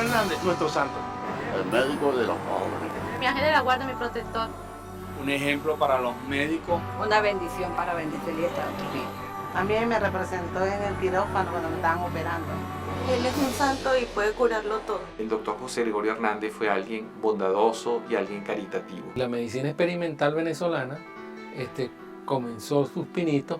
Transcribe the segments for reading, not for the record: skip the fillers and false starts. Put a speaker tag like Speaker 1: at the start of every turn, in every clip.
Speaker 1: Hernández, nuestro santo.
Speaker 2: El médico de los pobres.
Speaker 3: Mi ángel de la guarda, mi protector.
Speaker 1: Un ejemplo para los médicos.
Speaker 4: Una bendición para bendecir esta vida.
Speaker 5: También me representó en el quirófano cuando me estaban operando.
Speaker 6: Él es un santo y puede curarlo todo.
Speaker 7: El doctor José Gregorio Hernández fue alguien bondadoso y alguien caritativo.
Speaker 8: La medicina experimental venezolana comenzó sus pinitos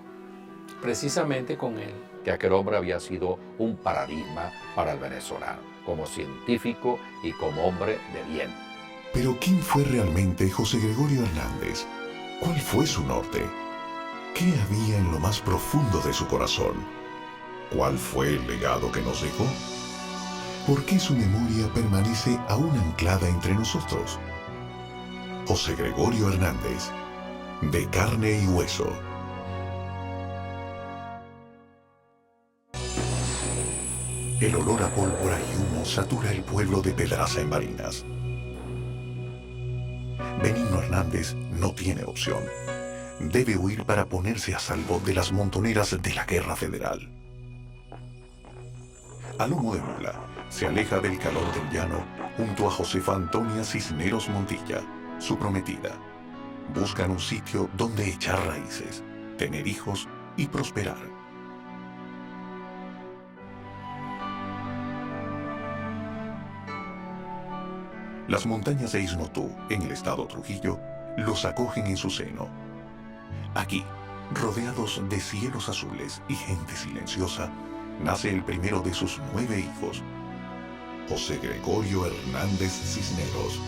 Speaker 8: precisamente con él.
Speaker 9: Que aquel hombre había sido un paradigma para el venezolano, como científico y como hombre de bien.
Speaker 10: Pero ¿quién fue realmente José Gregorio Hernández? ¿Cuál fue su norte? ¿Qué había en lo más profundo de su corazón? ¿Cuál fue el legado que nos dejó? ¿Por qué su memoria permanece aún anclada entre nosotros? José Gregorio Hernández, de carne y hueso. El olor a pólvora y humo satura el pueblo de Pedraza en Barinas. Benigno Hernández no tiene opción. Debe huir para ponerse a salvo de las montoneras de la guerra federal. A lomo de mula, se aleja del calor del llano junto a Josefa Antonia Cisneros Montilla, su prometida. Buscan un sitio donde echar raíces, tener hijos y prosperar. Las montañas de Isnotú, en el estado Trujillo, los acogen en su seno. Aquí, rodeados de cielos azules y gente silenciosa, nace el primero de sus 9 hijos, José Gregorio Hernández Cisneros.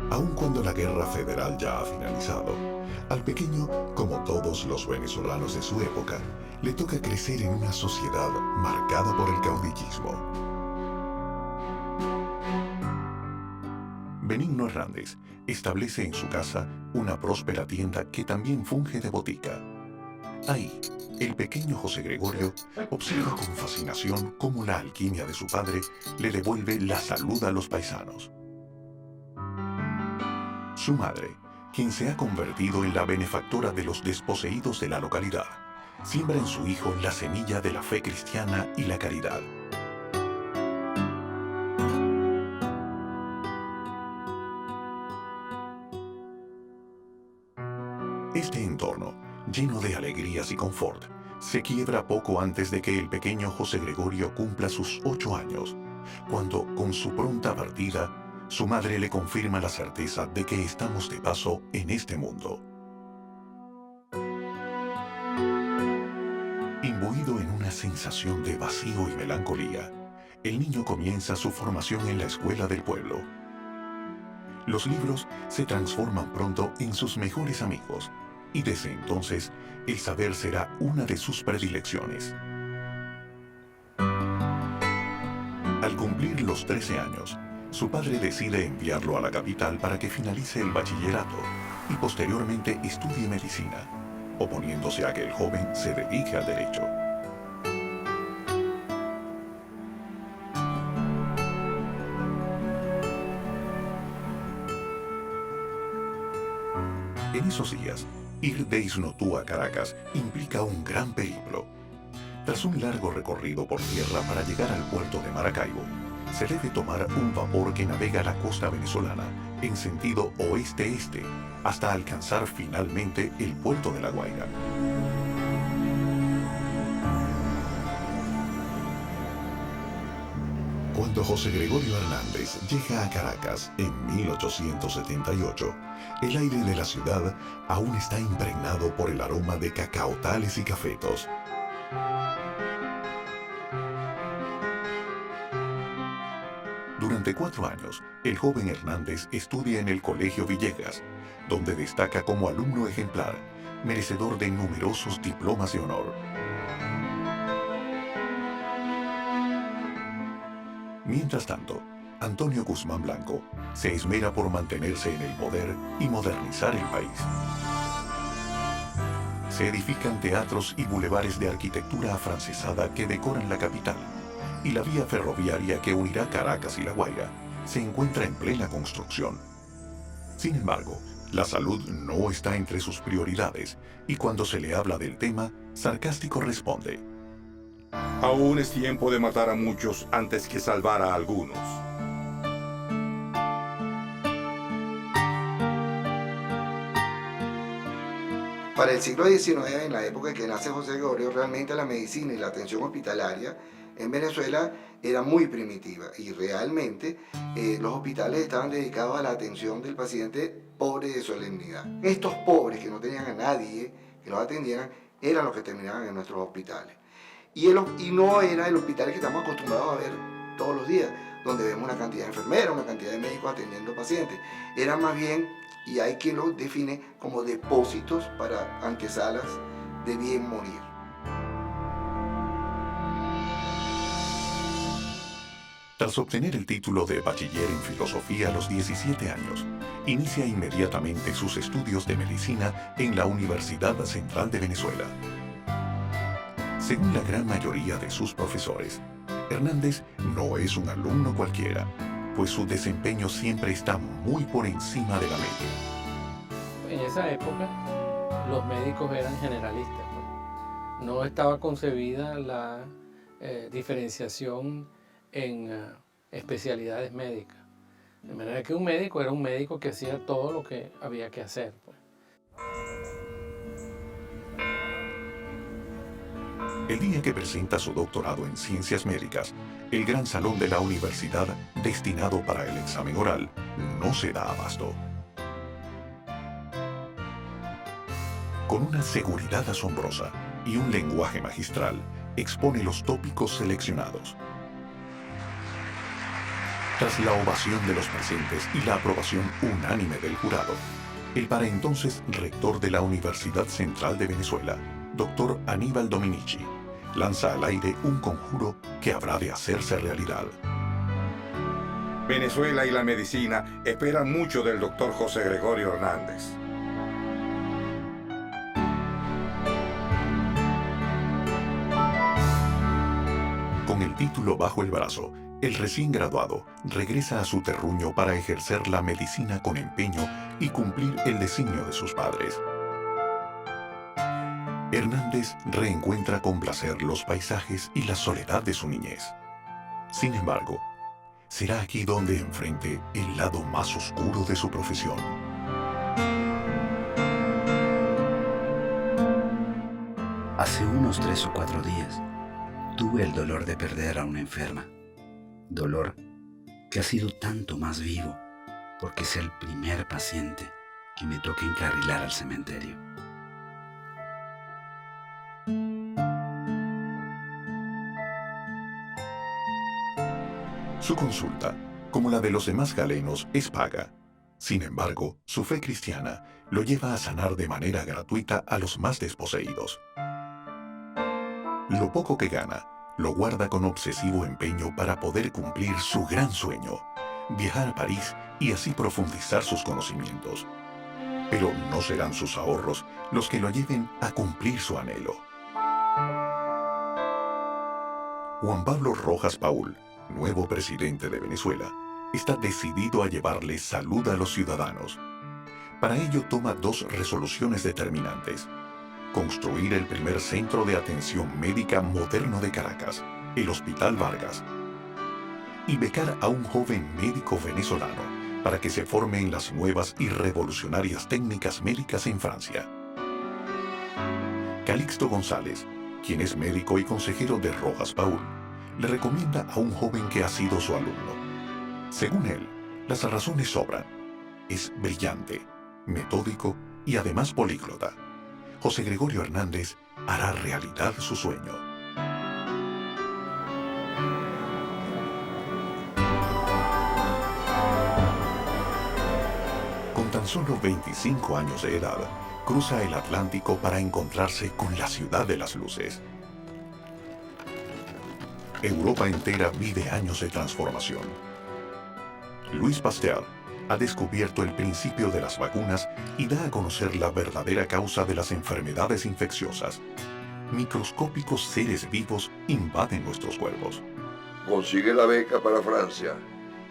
Speaker 10: Aun cuando la guerra federal ya ha finalizado, al pequeño, como todos los venezolanos de su época, le toca crecer en una sociedad marcada por el caudillismo. Benigno Hernández establece en su casa una próspera tienda que también funge de botica. Ahí, el pequeño José Gregorio observa con fascinación cómo la alquimia de su padre le devuelve la salud a los paisanos. Su madre, quien se ha convertido en la benefactora de los desposeídos de la localidad, siembra en su hijo la semilla de la fe cristiana y la caridad. Este entorno, lleno de alegrías y confort, se quiebra poco antes de que el pequeño José Gregorio cumpla sus 8 años, cuando, con su pronta partida, su madre le confirma la certeza de que estamos de paso en este mundo. Imbuido en una sensación de vacío y melancolía, el niño comienza su formación en la escuela del pueblo. Los libros se transforman pronto en sus mejores amigos, y desde entonces el saber será una de sus predilecciones. Al cumplir los 13 años, su padre decide enviarlo a la capital para que finalice el bachillerato y posteriormente estudie medicina, oponiéndose a que el joven se dedique al derecho. En esos días, ir de Isnotú a Caracas implica un gran periplo. Tras un largo recorrido por tierra para llegar al puerto de Maracaibo, se debe tomar un vapor que navega la costa venezolana en sentido oeste-este hasta alcanzar finalmente el puerto de La Guaira. Cuando José Gregorio Hernández llega a Caracas en 1878, el aire de la ciudad aún está impregnado por el aroma de cacaotales y cafetos. Durante 4 años, el joven Hernández estudia en el Colegio Villegas, donde destaca como alumno ejemplar, merecedor de numerosos diplomas de honor. Mientras tanto, Antonio Guzmán Blanco se esmera por mantenerse en el poder y modernizar el país. Se edifican teatros y bulevares de arquitectura afrancesada que decoran la capital, y la vía ferroviaria que unirá Caracas y La Guaira se encuentra en plena construcción. Sin embargo, la salud no está entre sus prioridades, y cuando se le habla del tema, sarcástico responde:
Speaker 11: Aún es tiempo de matar a muchos antes que salvar a algunos.
Speaker 12: Para el siglo XIX, en la época en que nace José Gregorio, realmente la medicina y la atención hospitalaria en Venezuela era muy primitiva y realmente los hospitales estaban dedicados a la atención del paciente pobre de solemnidad. Estos pobres que no tenían a nadie que los atendieran eran los que terminaban en nuestros hospitales. Y no era el hospital que estamos acostumbrados a ver todos los días, donde vemos una cantidad de enfermeras, una cantidad de médicos atendiendo pacientes. Era más bien, y hay quien lo define como depósitos para antesalas de bien morir.
Speaker 10: Tras obtener el título de bachiller en filosofía a los 17 años, inicia inmediatamente sus estudios de medicina en la Universidad Central de Venezuela. Según la gran mayoría de sus profesores, Hernández no es un alumno cualquiera, pues su desempeño siempre está muy por encima de la media.
Speaker 8: En esa época, los médicos eran generalistas, pues. No estaba concebida la diferenciación en especialidades médicas. De manera que un médico era un médico que hacía todo lo que había que hacer, pues.
Speaker 10: El día que presenta su doctorado en ciencias médicas, el gran salón de la universidad, destinado para el examen oral, no se da abasto. Con una seguridad asombrosa y un lenguaje magistral, expone los tópicos seleccionados. Tras la ovación de los presentes y la aprobación unánime del jurado, el para entonces rector de la Universidad Central de Venezuela, Dr. Aníbal Dominici, lanza al aire un conjuro que habrá de hacerse realidad.
Speaker 11: Venezuela y la medicina esperan mucho del doctor José Gregorio Hernández.
Speaker 10: Con el título bajo el brazo, el recién graduado regresa a su terruño para ejercer la medicina con empeño y cumplir el designio de sus padres. Hernández reencuentra con placer los paisajes y la soledad de su niñez. Sin embargo, será aquí donde enfrente el lado más oscuro de su profesión.
Speaker 13: Hace unos 3 o 4 días tuve el dolor de perder a una enferma. Dolor que ha sido tanto más vivo porque es el primer paciente que me toca encarrilar al cementerio.
Speaker 10: Su consulta, como la de los demás galenos, es paga. Sin embargo, su fe cristiana lo lleva a sanar de manera gratuita a los más desposeídos. Lo poco que gana, lo guarda con obsesivo empeño para poder cumplir su gran sueño, viajar a París y así profundizar sus conocimientos. Pero no serán sus ahorros los que lo lleven a cumplir su anhelo. Juan Pablo Rojas Paul, nuevo presidente de Venezuela, está decidido a llevarle salud a los ciudadanos. Para ello toma 2 resoluciones determinantes: construir el primer centro de atención médica moderno de Caracas, el Hospital Vargas, y becar a un joven médico venezolano para que se forme en las nuevas y revolucionarias técnicas médicas en Francia. Calixto González, quien es médico y consejero de Rojas Paul, le recomienda a un joven que ha sido su alumno. Según él, las razones sobran. Es brillante, metódico y además políglota. José Gregorio Hernández hará realidad su sueño. Con tan solo 25 años de edad, cruza el Atlántico para encontrarse con la ciudad de las luces. Europa entera vive años de transformación. Louis Pasteur ha descubierto el principio de las vacunas y da a conocer la verdadera causa de las enfermedades infecciosas. Microscópicos seres vivos invaden nuestros cuerpos.
Speaker 2: Consigue la beca para Francia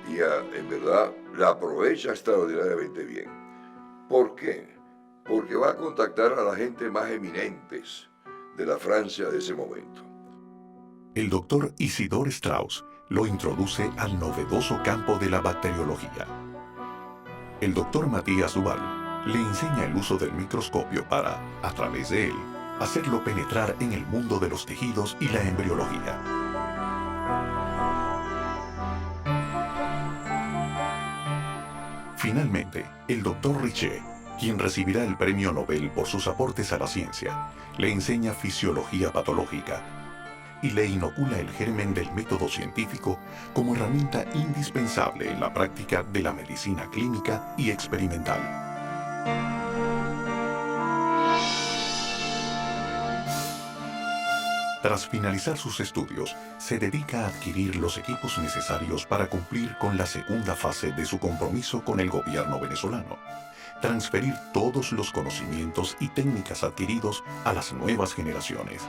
Speaker 2: y en verdad la aprovecha extraordinariamente bien. ¿Por qué? Porque va a contactar a la gente más eminentes de la Francia de ese momento.
Speaker 10: el doctor Isidore Strauss lo introduce al novedoso campo de la bacteriología. El doctor Matías Duval le enseña el uso del microscopio para, a través de él, hacerlo penetrar en el mundo de los tejidos y la embriología. Finalmente, el doctor Richer, quien recibirá el premio Nobel por sus aportes a la ciencia, le enseña fisiología patológica y le inocula el germen del método científico como herramienta indispensable en la práctica de la medicina clínica y experimental. Tras finalizar sus estudios, se dedica a adquirir los equipos necesarios para cumplir con la segunda fase de su compromiso con el gobierno venezolano: transferir todos los conocimientos y técnicas adquiridos a las nuevas generaciones.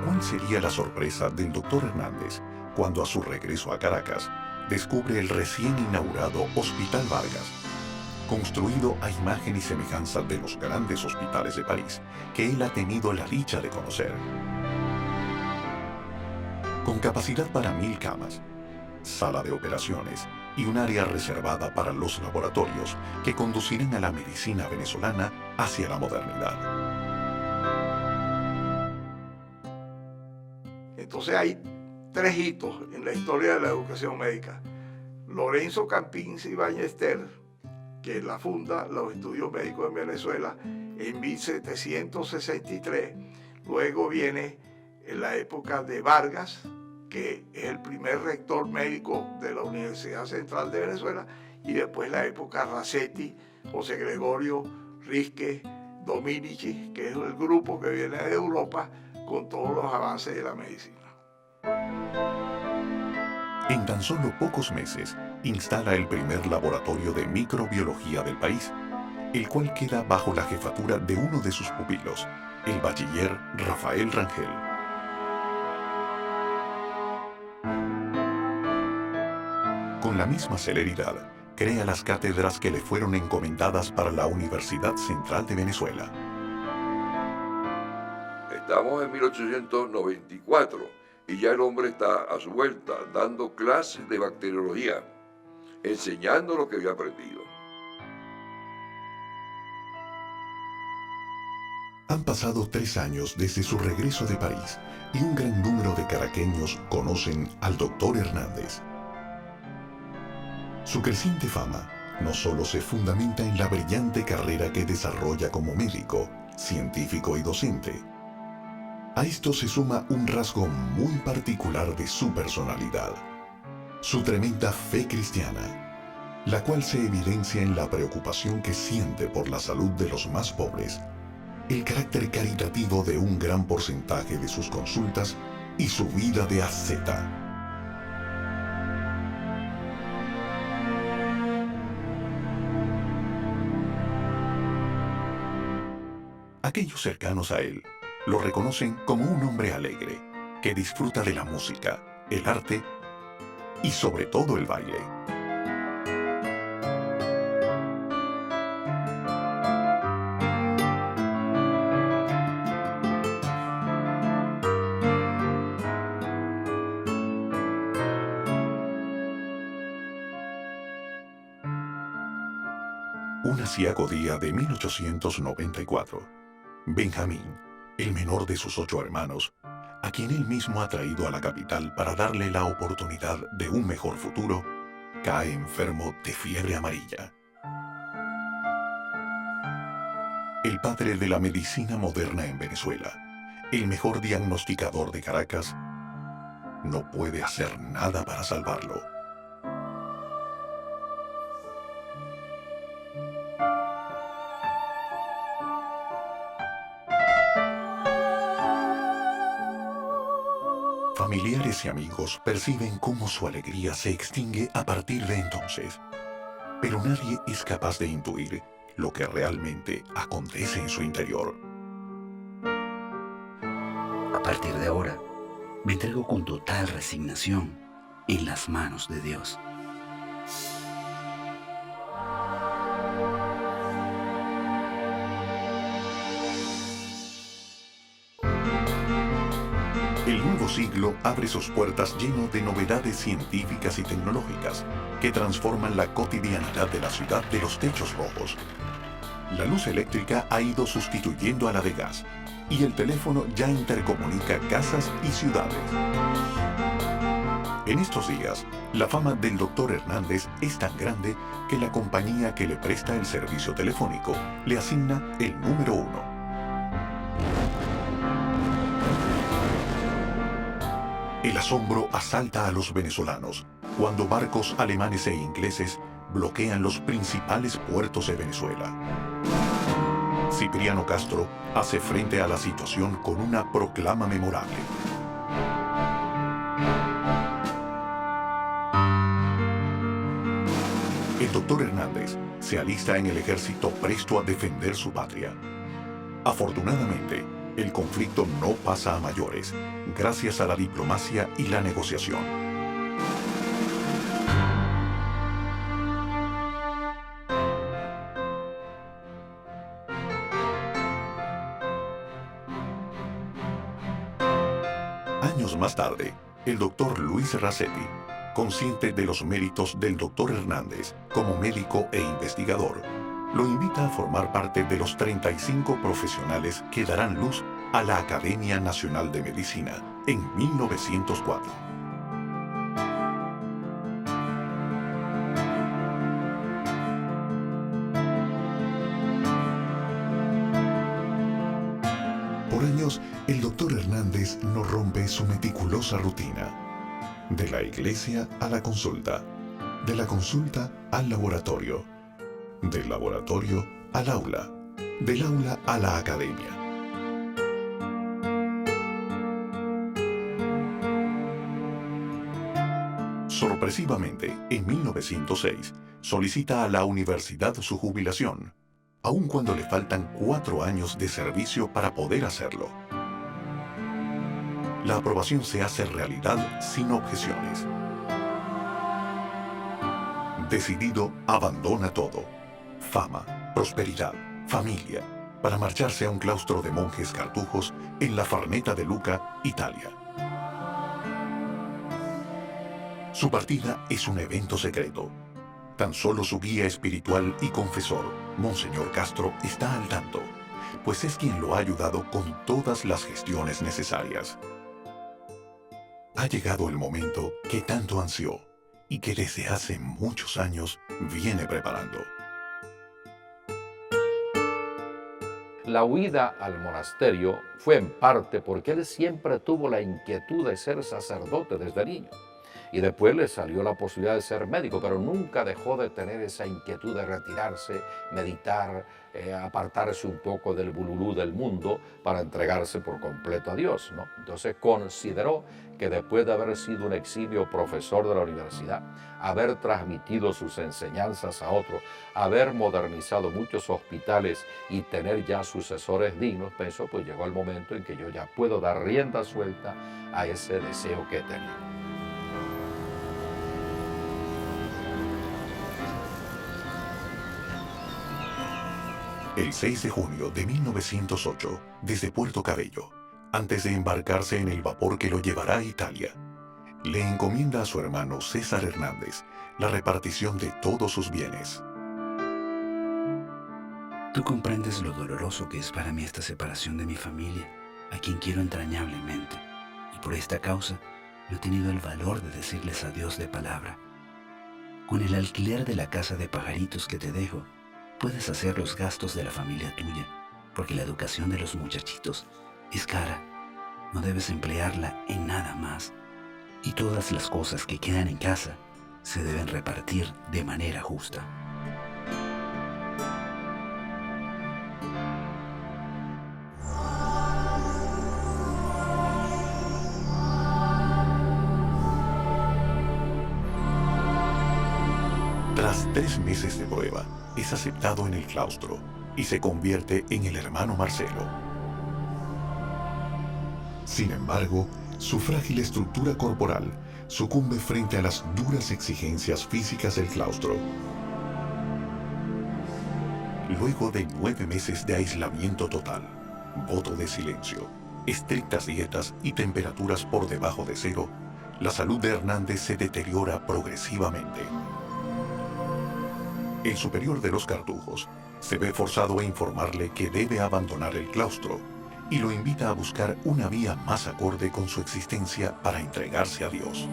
Speaker 10: ¿Cuál sería la sorpresa del doctor Hernández cuando, a su regreso a Caracas, descubre el recién inaugurado Hospital Vargas, construido a imagen y semejanza de los grandes hospitales de París que él ha tenido la dicha de conocer? Con capacidad para 1000 camas, sala de operaciones y un área reservada para los laboratorios que conducirán a la medicina venezolana hacia la modernidad.
Speaker 14: Entonces hay 3 hitos en la historia de la educación médica. Lorenzo Campins Ibáñez Ter, que la funda los estudios médicos en Venezuela en 1763. Luego viene en la época de Vargas, que es el primer rector médico de la Universidad Central de Venezuela, y después la época Racetti, José Gregorio, Risque, Dominici, que es el grupo que viene de Europa con todos los avances de la medicina.
Speaker 10: En tan solo pocos meses, instala el primer laboratorio de microbiología del país, el cual queda bajo la jefatura de uno de sus pupilos, el bachiller Rafael Rangel. Con la misma celeridad, crea las cátedras que le fueron encomendadas para la Universidad Central de Venezuela.
Speaker 2: Estamos en 1894 y ya el hombre está a su vuelta dando clases de bacteriología, enseñando lo que había aprendido.
Speaker 10: Han pasado 3 años desde su regreso de París y un gran número de caraqueños conocen al doctor Hernández. Su creciente fama no solo se fundamenta en la brillante carrera que desarrolla como médico, científico y docente. A esto se suma un rasgo muy particular de su personalidad: su tremenda fe cristiana, la cual se evidencia en la preocupación que siente por la salud de los más pobres, el carácter caritativo de un gran porcentaje de sus consultas y su vida de asceta. Aquellos cercanos a él lo reconocen como un hombre alegre, que disfruta de la música, el arte y sobre todo el baile. Un aciago día de 1894, Benjamín, el menor de sus 8 hermanos, a quien él mismo ha traído a la capital para darle la oportunidad de un mejor futuro, cae enfermo de fiebre amarilla. El padre de la medicina moderna en Venezuela, el mejor diagnosticador de Caracas, no puede hacer nada para salvarlo. Familiares y amigos perciben cómo su alegría se extingue a partir de entonces, pero nadie es capaz de intuir lo que realmente acontece en su interior.
Speaker 13: A partir de ahora, me entrego con total resignación en las manos de Dios.
Speaker 10: El nuevo siglo abre sus puertas lleno de novedades científicas y tecnológicas que transforman la cotidianidad de la ciudad de los techos rojos. La luz eléctrica ha ido sustituyendo a la de gas y el teléfono ya intercomunica casas y ciudades. En estos días, la fama del Dr. Hernández es tan grande que la compañía que le presta el servicio telefónico le asigna el número 1. El asombro asalta a los venezolanos cuando barcos alemanes e ingleses bloquean los principales puertos de Venezuela. Cipriano Castro hace frente a la situación con una proclama memorable. El Dr. Hernández se alista en el ejército presto a defender su patria. Afortunadamente, el conflicto no pasa a mayores, gracias a la diplomacia y la negociación. Años más tarde, el doctor Luis Racetti, consciente de los méritos del Dr. Hernández como médico e investigador, lo invita a formar parte de los 35 profesionales que darán luz a la Academia Nacional de Medicina en 1904. Por años, el Dr. Hernández no rompe su meticulosa rutina. De la iglesia a la consulta, de la consulta al laboratorio, del laboratorio al aula, del aula a la academia. Sorpresivamente, en 1906, solicita a la universidad su jubilación, aun cuando le faltan 4 años de servicio para poder hacerlo. La aprobación se hace realidad sin objeciones. Decidido, abandona todo: fama, prosperidad, familia, para marcharse a un claustro de monjes cartujos en la Farneta de Lucca, Italia. Su partida es un evento secreto. Tan solo su guía espiritual y confesor, Monseñor Castro, está al tanto, pues es quien lo ha ayudado con todas las gestiones necesarias. Ha llegado el momento que tanto ansió y que desde hace muchos años viene preparando.
Speaker 9: La huida al monasterio fue en parte porque él siempre tuvo la inquietud de ser sacerdote desde niño. Y después le salió la posibilidad de ser médico, pero nunca dejó de tener esa inquietud de retirarse, meditar, apartarse un poco del bululú del mundo para entregarse por completo a Dios, ¿no? Entonces consideró que después de haber sido un eximio profesor de la universidad, haber transmitido sus enseñanzas a otros, haber modernizado muchos hospitales y tener ya sucesores dignos, pensó, pues llegó el momento en que yo ya puedo dar rienda suelta a ese deseo que he tenido.
Speaker 10: El 6 de junio de 1908, desde Puerto Cabello, antes de embarcarse en el vapor que lo llevará a Italia, le encomienda a su hermano César Hernández la repartición de todos sus bienes.
Speaker 13: Tú comprendes lo doloroso que es para mí esta separación de mi familia, a quien quiero entrañablemente, y por esta causa no he tenido el valor de decirles adiós de palabra. Con el alquiler de la casa de pajaritos que te dejo, puedes hacer los gastos de la familia tuya, porque la educación de los muchachitos es cara. No debes emplearla en nada más. Y todas las cosas que quedan en casa se deben repartir de manera justa.
Speaker 10: Tras 3 meses de prueba, es aceptado en el claustro y se convierte en el hermano Marcelo. Sin embargo, su frágil estructura corporal sucumbe frente a las duras exigencias físicas del claustro. Luego de 9 meses de aislamiento total, voto de silencio, estrictas dietas y temperaturas por debajo de cero, la salud de Hernández se deteriora progresivamente. El superior de los Cartujos se ve forzado a informarle que debe abandonar el claustro y lo invita a buscar una vía más acorde con su existencia para entregarse a Dios.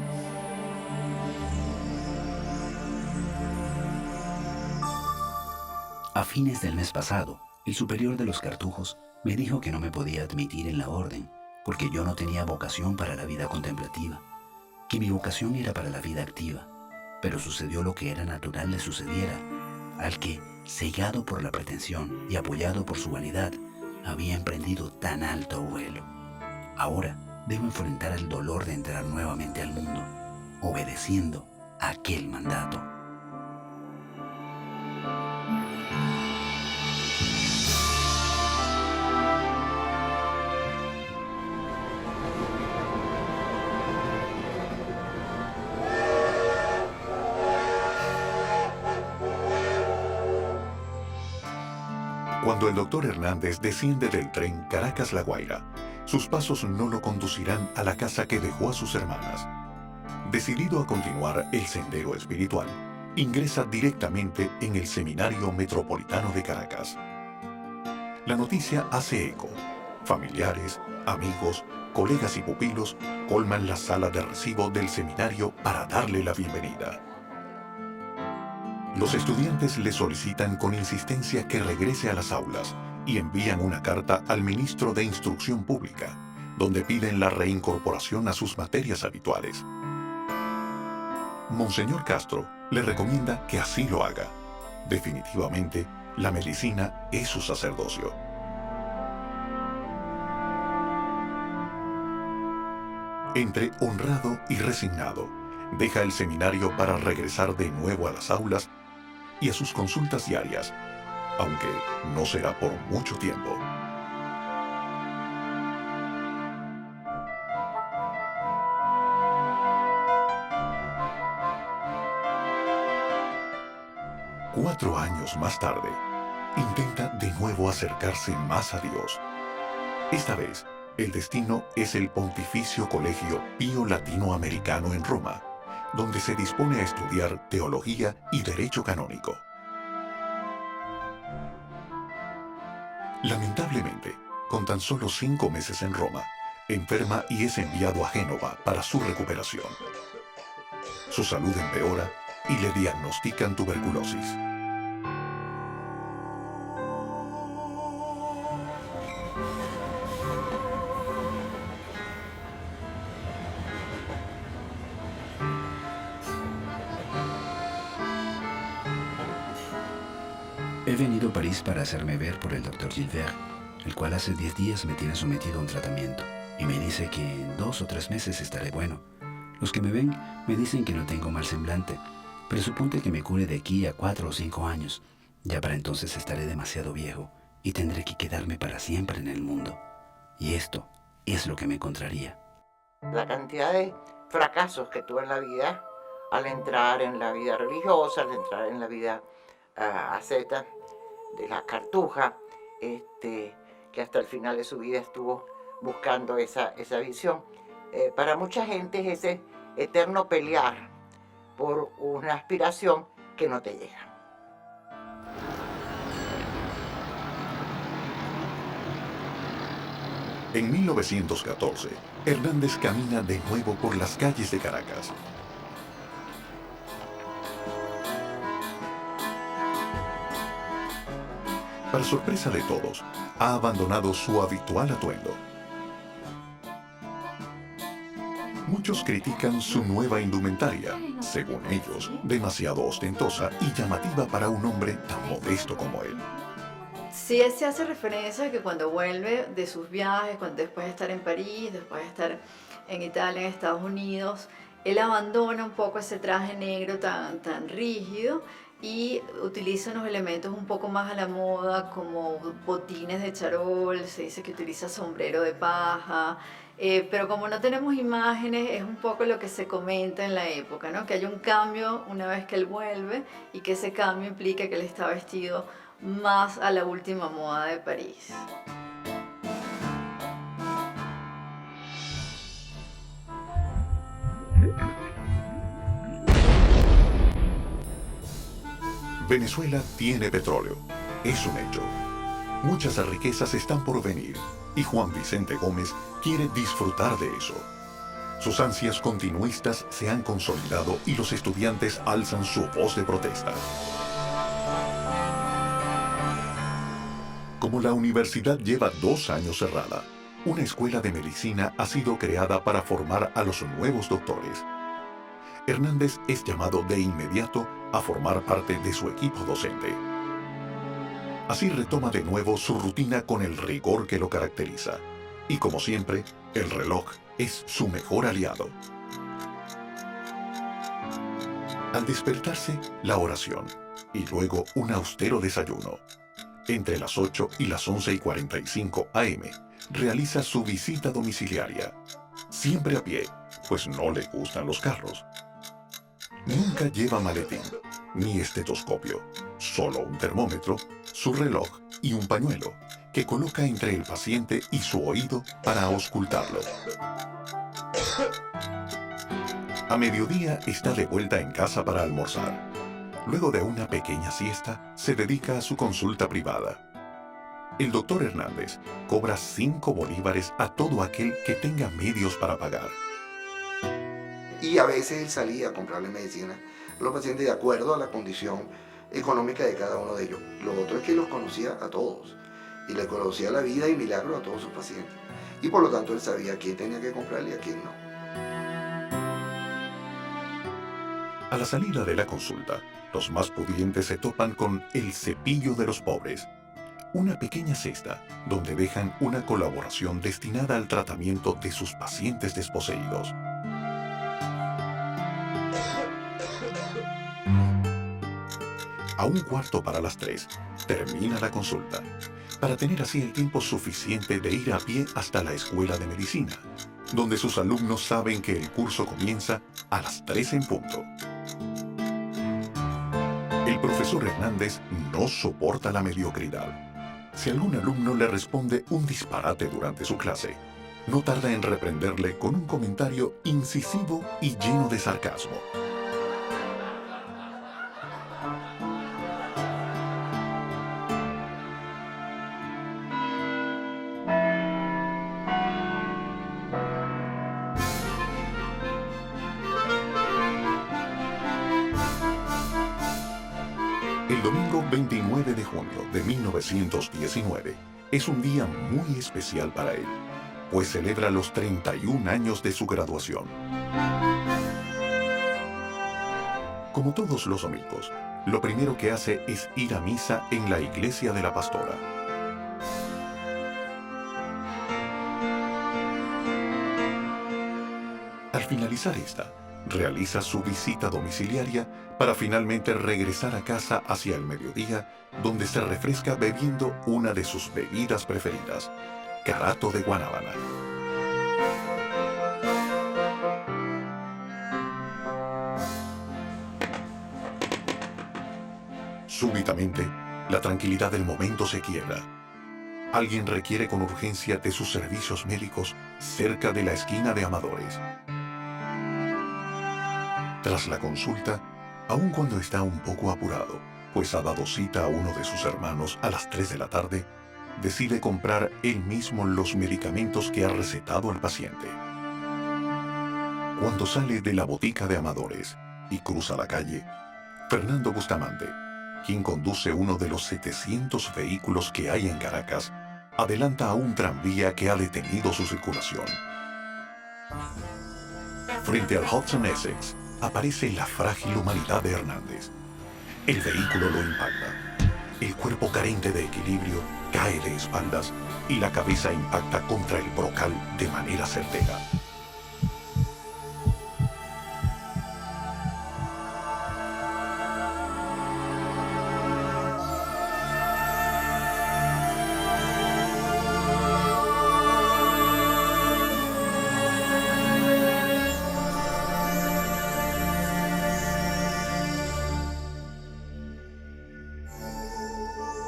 Speaker 13: A fines del mes pasado, el superior de los Cartujos me dijo que no me podía admitir en la orden porque yo no tenía vocación para la vida contemplativa, que mi vocación era para la vida activa, pero sucedió lo que era natural le sucediera, al que, cegado por la pretensión y apoyado por su vanidad, había emprendido tan alto vuelo. Ahora debo enfrentar el dolor de entrar nuevamente al mundo, obedeciendo a aquel mandato.
Speaker 10: Cuando el doctor Hernández desciende del tren Caracas-La Guaira, sus pasos no lo conducirán a la casa que dejó a sus hermanas. Decidido a continuar el sendero espiritual, ingresa directamente en el Seminario Metropolitano de Caracas. La noticia hace eco. Familiares, amigos, colegas y pupilos colman la sala de recibo del seminario para darle la bienvenida. Los estudiantes le solicitan con insistencia que regrese a las aulas y envían una carta al ministro de Instrucción Pública, donde piden la reincorporación a sus materias habituales. Monseñor Castro le recomienda que así lo haga. Definitivamente, la medicina es su sacerdocio. Entre honrado y resignado, deja el seminario para regresar de nuevo a las aulas y a sus consultas diarias, aunque no será por mucho tiempo. Cuatro años más tarde, intenta de nuevo acercarse más a Dios. Esta vez, el destino es el Pontificio Colegio Pío Latinoamericano en Roma, donde se dispone a estudiar teología y derecho canónico. Lamentablemente, con tan solo 5 meses en Roma, enferma y es enviado a Génova para su recuperación. Su salud empeora y le diagnostican tuberculosis.
Speaker 13: He venido a París para hacerme ver por el doctor Gilbert, el cual hace 10 días me tiene sometido a un tratamiento y me dice que en 2 o 3 meses estaré bueno. Los que me ven me dicen que no tengo mal semblante, pero suponte que me cure de aquí a 4 o 5 años. Ya para entonces estaré demasiado viejo y tendré que quedarme para siempre en el mundo. Y esto es lo que me encontraría.
Speaker 15: La cantidad de fracasos que tuve en la vida, al entrar en la vida religiosa, al entrar en la vida asceta de la Cartuja, que hasta el final de su vida estuvo buscando esa visión. Para mucha gente es ese eterno pelear por una aspiración que no te llega.
Speaker 10: En 1914, Hernández camina de nuevo por las calles de Caracas. Para sorpresa de todos, ha abandonado su habitual atuendo. Muchos critican su nueva indumentaria, según ellos, demasiado ostentosa y llamativa para un hombre tan modesto como él.
Speaker 16: Sí, se hace referencia a que cuando vuelve de sus viajes, después de estar en París, después de estar en Italia, en Estados Unidos, él abandona un poco ese traje negro tan rígido y utiliza unos elementos un poco más a la moda, como botines de charol, se dice que utiliza sombrero de paja, pero como no tenemos imágenes, es un poco lo que se comenta en la época, ¿no? Que hay un cambio una vez que él vuelve y que ese cambio implica que él está vestido más a la última moda de París.
Speaker 10: Venezuela tiene petróleo. Es un hecho. Muchas riquezas están por venir y Juan Vicente Gómez quiere disfrutar de eso. Sus ansias continuistas se han consolidado y los estudiantes alzan su voz de protesta. Como la universidad lleva 2 años cerrada, una escuela de medicina ha sido creada para formar a los nuevos doctores. Hernández es llamado de inmediato a formar parte de su equipo docente. Así retoma de nuevo su rutina con el rigor que lo caracteriza. Y como siempre, el reloj es su mejor aliado. Al despertarse, la oración y luego un austero desayuno. Entre las 8 y las 11:45 am, realiza su visita domiciliaria. Siempre a pie, pues no le gustan los carros. Nunca lleva maletín, ni estetoscopio, solo un termómetro, su reloj y un pañuelo, que coloca entre el paciente y su oído para auscultarlo. A mediodía está de vuelta en casa para almorzar. Luego de una pequeña siesta, se dedica a su consulta privada. El doctor Hernández cobra 5 bolívares a todo aquel que tenga medios para pagar.
Speaker 12: Y a veces él salía a comprarle medicina a los pacientes de acuerdo a la condición económica de cada uno de ellos. Lo otro es que los conocía a todos y le conocía la vida y milagro a todos sus pacientes. Y por lo tanto él sabía a quién tenía que comprarle y a quién no.
Speaker 10: A la salida de la consulta, los más pudientes se topan con el cepillo de los pobres, una pequeña cesta donde dejan una colaboración destinada al tratamiento de sus pacientes desposeídos. A 3:15 termina la consulta, para tener así el tiempo suficiente de ir a pie hasta la escuela de medicina, donde sus alumnos saben que el curso comienza a las 3 en punto. El profesor Hernández no soporta la mediocridad. Si algún alumno le responde un disparate durante su clase, no tarda en reprenderle con un comentario incisivo y lleno de sarcasmo. El domingo 29 de junio de 1919 es un día muy especial para él, pues celebra los 31 años de su graduación. Como todos los domingos, lo primero que hace es ir a misa en la iglesia de la Pastora. Al finalizar esta, realiza su visita domiciliaria para finalmente regresar a casa hacia el mediodía, donde se refresca bebiendo una de sus bebidas preferidas, carato de guanábana. Súbitamente, la tranquilidad del momento se quiebra. Alguien requiere con urgencia de sus servicios médicos cerca de la esquina de Amadores. Tras la consulta, aun cuando está un poco apurado, pues ha dado cita a uno de sus hermanos a las 3 de la tarde, decide comprar él mismo los medicamentos que ha recetado al paciente. Cuando sale de la botica de Amadores y cruza la calle, Fernando Bustamante, quien conduce uno de los 700 vehículos que hay en Caracas, adelanta a un tranvía que ha detenido su circulación. Frente al Hudson Essex, aparece la frágil humanidad de Hernández. El vehículo lo impacta. El cuerpo carente de equilibrio cae de espaldas y la cabeza impacta contra el brocal de manera certera.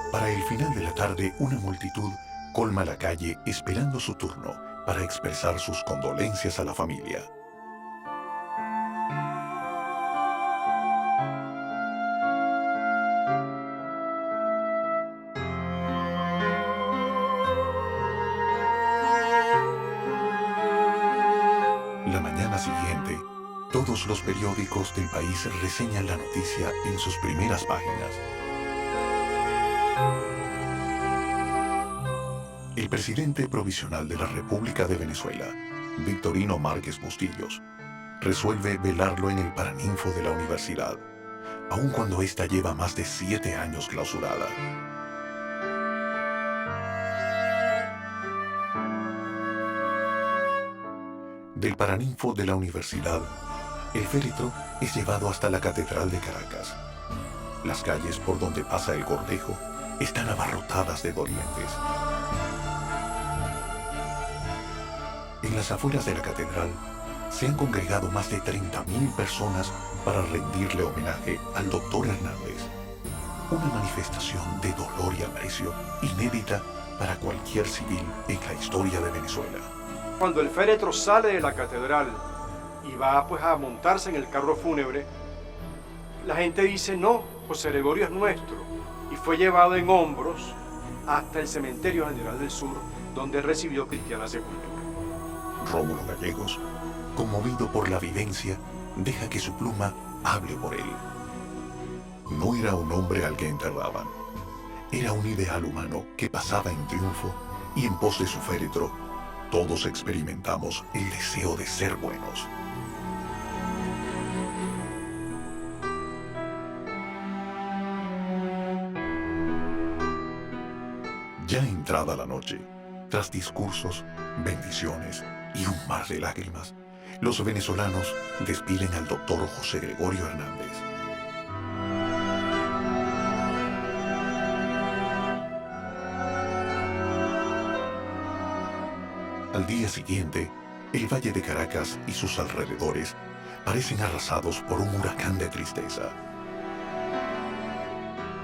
Speaker 10: Para el final de la tarde, una multitud colma la calle esperando su turno para expresar sus condolencias a la familia. Todos los periódicos del país reseñan la noticia en sus primeras páginas. El presidente provisional de la República de Venezuela, Victorino Márquez Bustillos, resuelve velarlo en el Paraninfo de la universidad, aun cuando ésta lleva más de 7 años clausurada. Del Paraninfo de la universidad, el féretro es llevado hasta la Catedral de Caracas. Las calles por donde pasa el cortejo están abarrotadas de dolientes. En las afueras de la catedral se han congregado más de 30.000 personas para rendirle homenaje al doctor Hernández. Una manifestación de dolor y aprecio inédita para cualquier civil en la historia de Venezuela.
Speaker 17: Cuando el féretro sale de la catedral y va pues a montarse en el carro fúnebre, la gente dice: no, José Gregorio es nuestro, y fue llevado en hombros hasta el cementerio General del Sur, donde recibió cristiana sepultura.
Speaker 10: Rómulo Gallegos, conmovido por la vivencia, deja que su pluma hable por él. No era un hombre al que enterraban, era un ideal humano que pasaba en triunfo, y en pos de su féretro todos experimentamos el deseo de ser buenos. Ya entrada la noche, tras discursos, bendiciones y un mar de lágrimas, los venezolanos despiden al doctor José Gregorio Hernández. Al día siguiente, el Valle de Caracas y sus alrededores parecen arrasados por un huracán de tristeza.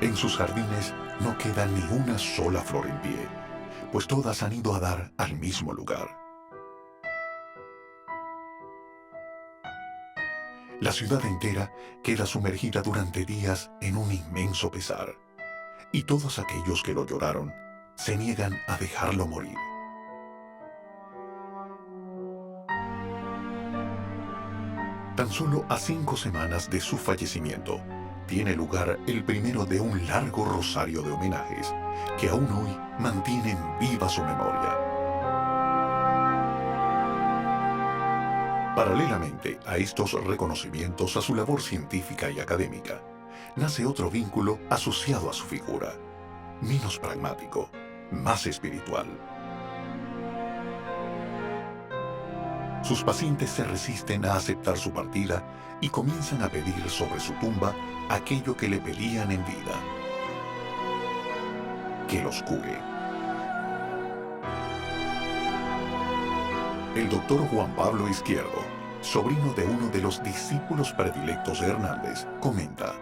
Speaker 10: En sus jardines no queda ni una sola flor en pie, pues todas han ido a dar al mismo lugar. La ciudad entera queda sumergida durante días en un inmenso pesar, y todos aquellos que lo lloraron se niegan a dejarlo morir. Tan solo a 5 semanas de su fallecimiento, tiene lugar el primero de un largo rosario de homenajes que aún hoy mantienen viva su memoria. Paralelamente a estos reconocimientos a su labor científica y académica, nace otro vínculo asociado a su figura, menos pragmático, más espiritual. Sus pacientes se resisten a aceptar su partida y comienzan a pedir sobre su tumba aquello que le pedían en vida: que los cure. El doctor Juan Pablo Izquierdo, sobrino de uno de los discípulos predilectos de Hernández, comenta: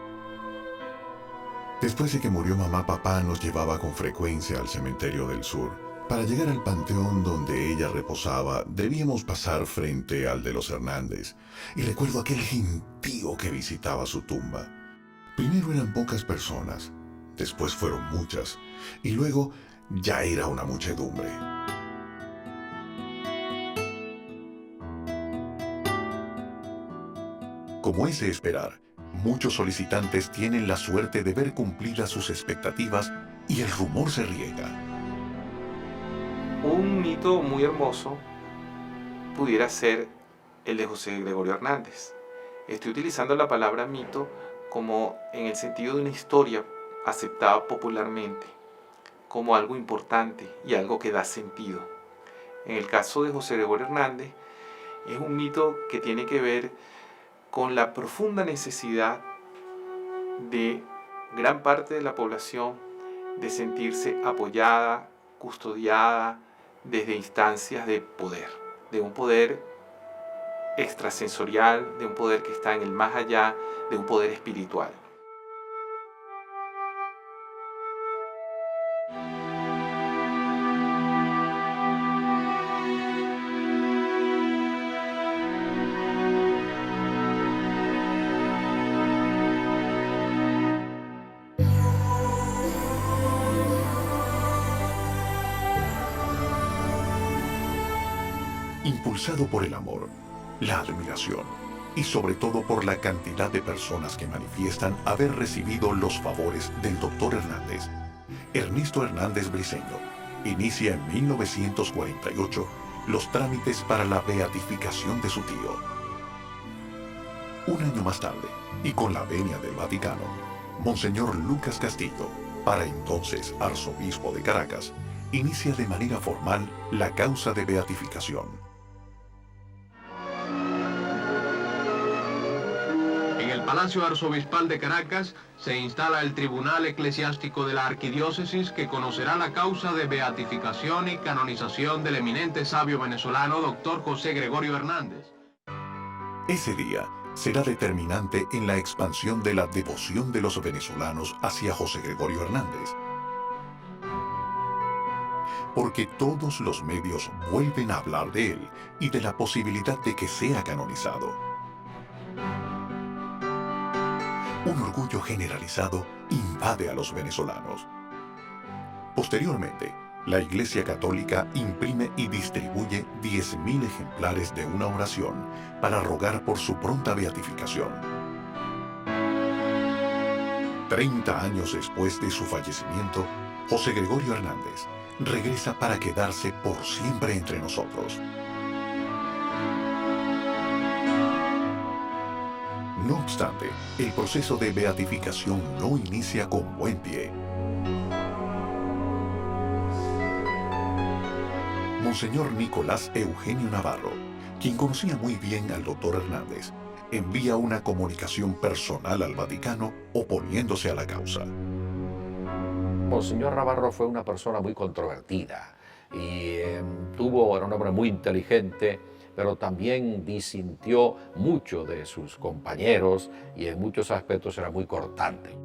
Speaker 10: después de que murió mamá, papá nos llevaba con frecuencia al cementerio del sur. Para llegar al panteón donde ella reposaba, debíamos pasar frente al de los Hernández, y recuerdo aquel gentío que visitaba su tumba. Primero eran pocas personas, después fueron muchas, y luego ya era una muchedumbre. Como es de esperar, muchos solicitantes tienen la suerte de ver cumplidas sus expectativas y el rumor se riega.
Speaker 7: Un mito muy hermoso pudiera ser el de José Gregorio Hernández. Estoy utilizando la palabra mito como en el sentido de una historia aceptada popularmente como algo importante y algo que da sentido. En el caso de José Gregorio Hernández, es un mito que tiene que ver con la profunda necesidad de gran parte de la población de sentirse apoyada, custodiada desde instancias de poder, de un poder extrasensorial, de un poder que está en el más allá, de un poder espiritual.
Speaker 10: Impulsado por el amor, la admiración y sobre todo por la cantidad de personas que manifiestan haber recibido los favores del Dr. Hernández. Ernesto Hernández Briceño inicia en 1948 los trámites para la beatificación de su tío. Un año más tarde, y con la venia del Vaticano, Monseñor Lucas Castillo, para entonces arzobispo de Caracas, inicia de manera formal la causa de beatificación.
Speaker 18: En el Palacio Arzobispal de Caracas se instala el Tribunal Eclesiástico de la Arquidiócesis que conocerá la causa de beatificación y canonización del eminente sabio venezolano Dr. José Gregorio Hernández.
Speaker 10: Ese día será determinante en la expansión de la devoción de los venezolanos hacia José Gregorio Hernández, porque todos los medios vuelven a hablar de él y de la posibilidad de que sea canonizado. Un orgullo generalizado invade a los venezolanos. Posteriormente, la Iglesia Católica imprime y distribuye 10.000 ejemplares de una oración para rogar por su pronta beatificación. 30 años después de su fallecimiento, José Gregorio Hernández regresa para quedarse por siempre entre nosotros. No obstante, el proceso de beatificación no inicia con buen pie. Monseñor Nicolás Eugenio Navarro, quien conocía muy bien al Dr. Hernández, envía una comunicación personal al Vaticano oponiéndose a la causa.
Speaker 9: Monseñor Navarro fue una persona muy controvertida y era un hombre muy inteligente, pero también disintió mucho de sus compañeros y en muchos aspectos era muy cortante.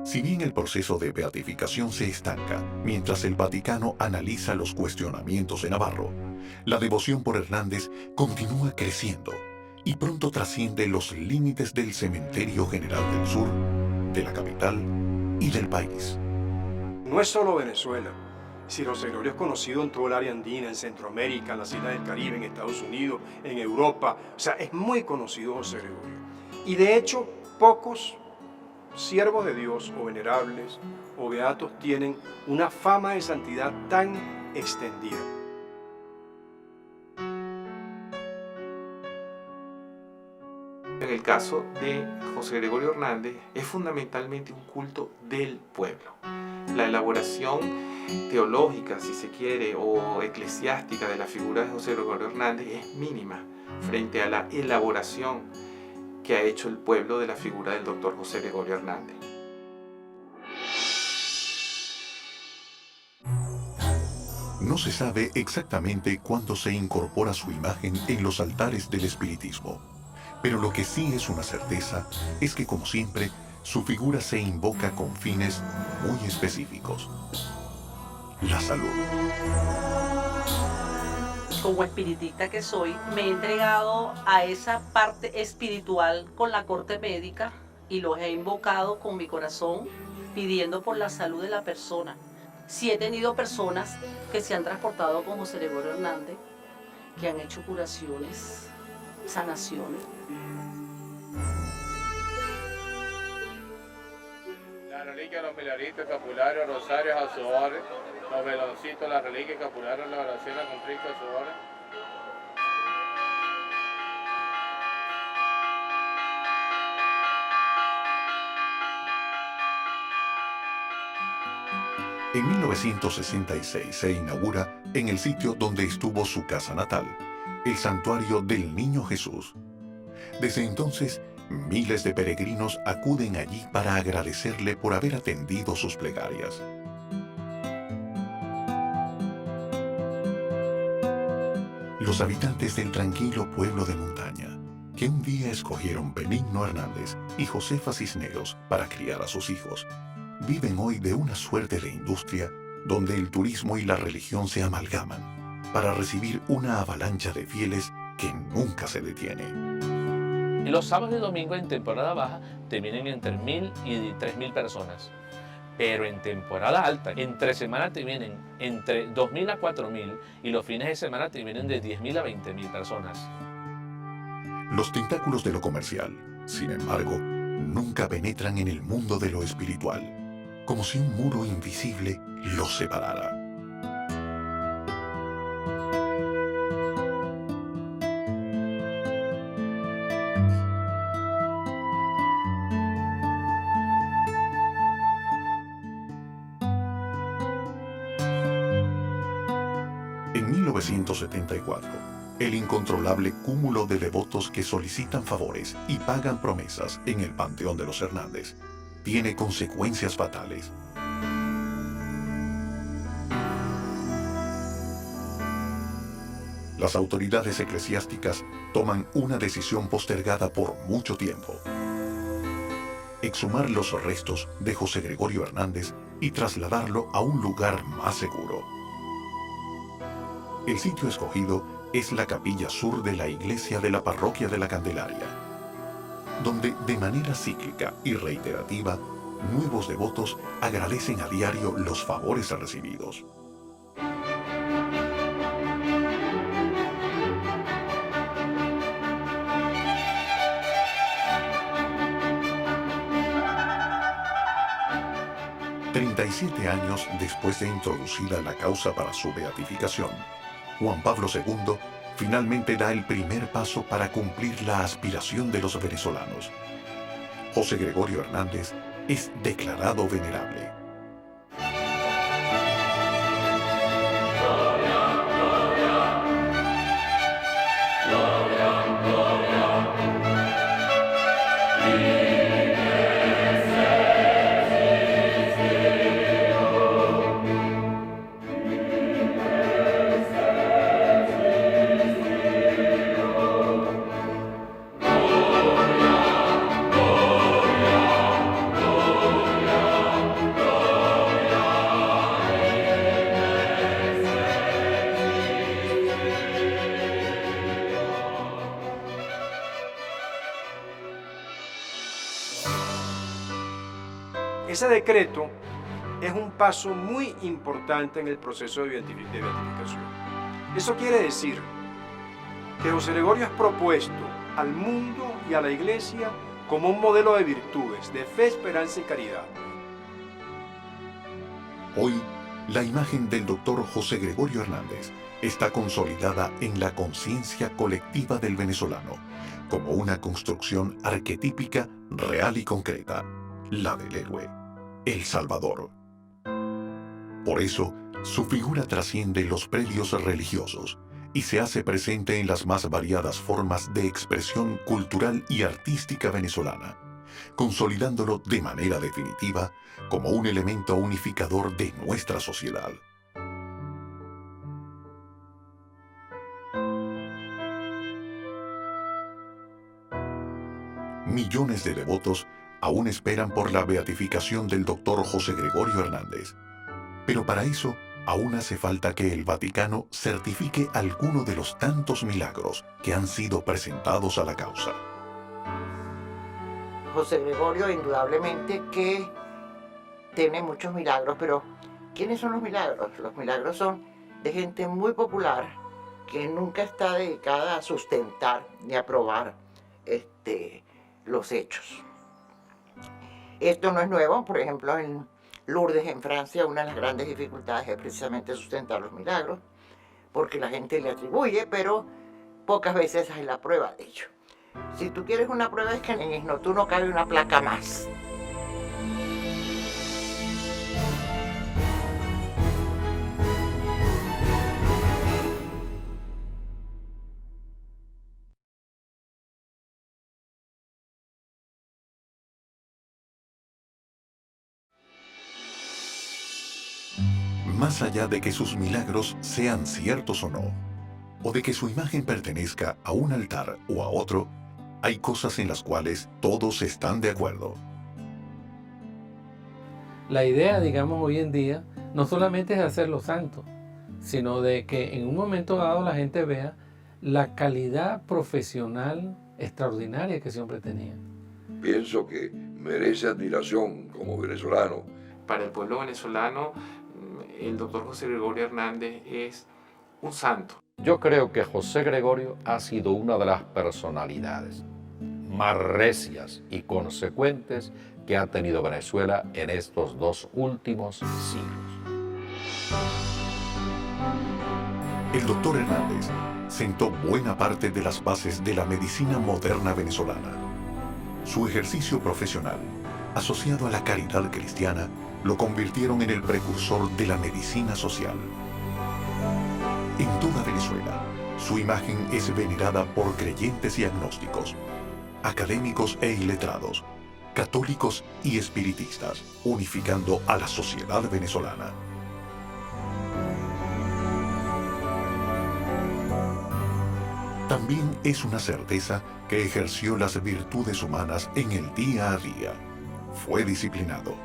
Speaker 10: Si bien el proceso de beatificación se estanca mientras el Vaticano analiza los cuestionamientos de Navarro, la devoción por Hernández continúa creciendo y pronto trasciende los límites del Cementerio General del Sur, de la capital y del país.
Speaker 17: No es solo Venezuela. Si José Gregorio es conocido en todo el área andina, en Centroamérica, en las islas del Caribe, en Estados Unidos, en Europa. O sea, es muy conocido José Gregorio. Y de hecho, pocos siervos de Dios o venerables o beatos tienen una fama de santidad tan extendida.
Speaker 7: En el caso de José Gregorio Hernández es fundamentalmente un culto del pueblo. La elaboración teológica, si se quiere, o eclesiástica de la figura de José Gregorio Hernández es mínima frente a la elaboración que ha hecho el pueblo de la figura del Dr. José Gregorio Hernández.
Speaker 10: No se sabe exactamente cuándo se incorpora su imagen en los altares del espiritismo, pero lo que sí es una certeza es que, como siempre, su figura se invoca con fines muy específicos. La salud.
Speaker 19: Como espiritista que soy, me he entregado a esa parte espiritual con la corte médica y los he invocado con mi corazón, pidiendo por la salud de la persona. Sí he tenido personas que se han transportado con José Gregorio Hernández, que han hecho curaciones, sanaciones.
Speaker 1: La reliquia de los milagritos, escapularios, rosarios a su orden, los veloncitos, la reliquia, escapularios, la oración, la contrista a su orden.
Speaker 10: En 1966 se inaugura en el sitio donde estuvo su casa natal, el Santuario del Niño Jesús. Desde entonces, miles de peregrinos acuden allí para agradecerle por haber atendido sus plegarias. Los habitantes del tranquilo pueblo de montaña, que un día escogieron Benigno Hernández y Josefa Cisneros para criar a sus hijos, viven hoy de una suerte de industria donde el turismo y la religión se amalgaman para recibir una avalancha de fieles que nunca se detiene.
Speaker 20: Y los sábados y domingos en temporada baja terminan entre 1.000 y 3.000 personas. pero en temporada alta. Entre semana te vienen entre 2.000 a 4.000 y los fines de semana te vienen de 10.000 a 20.000 personas.
Speaker 10: Los tentáculos de lo comercial, sin embargo, nunca penetran en el mundo de lo espiritual, como si un muro invisible los separara. En 1974, el incontrolable cúmulo de devotos que solicitan favores y pagan promesas en el Panteón de los Hernández tiene consecuencias fatales. Las autoridades eclesiásticas toman una decisión postergada por mucho tiempo: exhumar los restos de José Gregorio Hernández y trasladarlo a un lugar más seguro. El sitio escogido es la capilla sur de la iglesia de la parroquia de la Candelaria, donde de manera cíclica y reiterativa, nuevos devotos agradecen a diario los favores recibidos. «37 años después de introducida la causa para su beatificación, Juan Pablo II finalmente da el primer paso para cumplir la aspiración de los venezolanos. José Gregorio Hernández es declarado venerable.
Speaker 17: Ese decreto es un paso muy importante en el proceso de beatificación. Eso quiere decir que José Gregorio es propuesto al mundo y a la Iglesia como un modelo de virtudes, de fe, esperanza y caridad.
Speaker 10: Hoy, la imagen del doctor José Gregorio Hernández está consolidada en la conciencia colectiva del venezolano, como una construcción arquetípica, real y concreta, la del héroe, el Salvador. Por eso, su figura trasciende los predios religiosos y se hace presente en las más variadas formas de expresión cultural y artística venezolana, consolidándolo de manera definitiva como un elemento unificador de nuestra sociedad. Millones de devotos aún esperan por la beatificación del doctor José Gregorio Hernández. Pero para eso, aún hace falta que el Vaticano certifique alguno de los tantos milagros que han sido presentados a la causa.
Speaker 15: José Gregorio, indudablemente que tiene muchos milagros, pero ¿quiénes son los milagros? Los milagros son de gente muy popular que nunca está dedicada a sustentar ni a probar los hechos. Esto no es nuevo. Por ejemplo, en Lourdes, en Francia, una de las grandes dificultades es precisamente sustentar los milagros, porque la gente le atribuye, pero pocas veces hay la prueba de ello. Si tú quieres una prueba es que en Isnotú no cabe una placa más.
Speaker 10: Más allá de que sus milagros sean ciertos o no, o de que su imagen pertenezca a un altar o a otro, hay cosas en las cuales todos están de acuerdo.
Speaker 8: La idea, digamos, hoy en día, no solamente es hacerlo santo, sino de que en un momento dado la gente vea la calidad profesional extraordinaria que ese hombre tenía.
Speaker 2: Pienso que merece admiración como venezolano
Speaker 7: para el pueblo venezolano, el doctor José Gregorio Hernández es un santo.
Speaker 9: Yo creo que José Gregorio ha sido una de las personalidades más recias y consecuentes que ha tenido Venezuela en estos 2 últimos siglos.
Speaker 10: El doctor Hernández sentó buena parte de las bases de la medicina moderna venezolana. Su ejercicio profesional, asociado a la caridad cristiana, lo convirtieron en el precursor de la medicina social. En toda Venezuela, su imagen es venerada por creyentes y agnósticos, académicos e iletrados, católicos y espiritistas, unificando a la sociedad venezolana. También es una certeza que ejerció las virtudes humanas en el día a día. Fue disciplinado,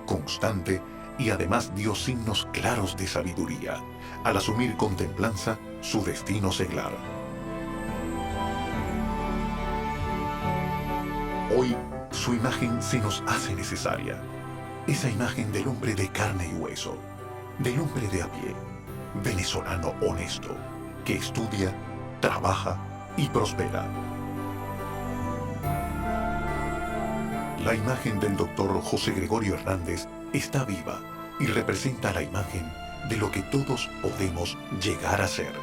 Speaker 10: constante y además dio signos claros de sabiduría al asumir con templanza su destino seglar. Hoy, su imagen se nos hace necesaria. Esa imagen del hombre de carne y hueso, del hombre de a pie, venezolano honesto, que estudia, trabaja y prospera. La imagen del doctor José Gregorio Hernández está viva y representa la imagen de lo que todos podemos llegar a ser.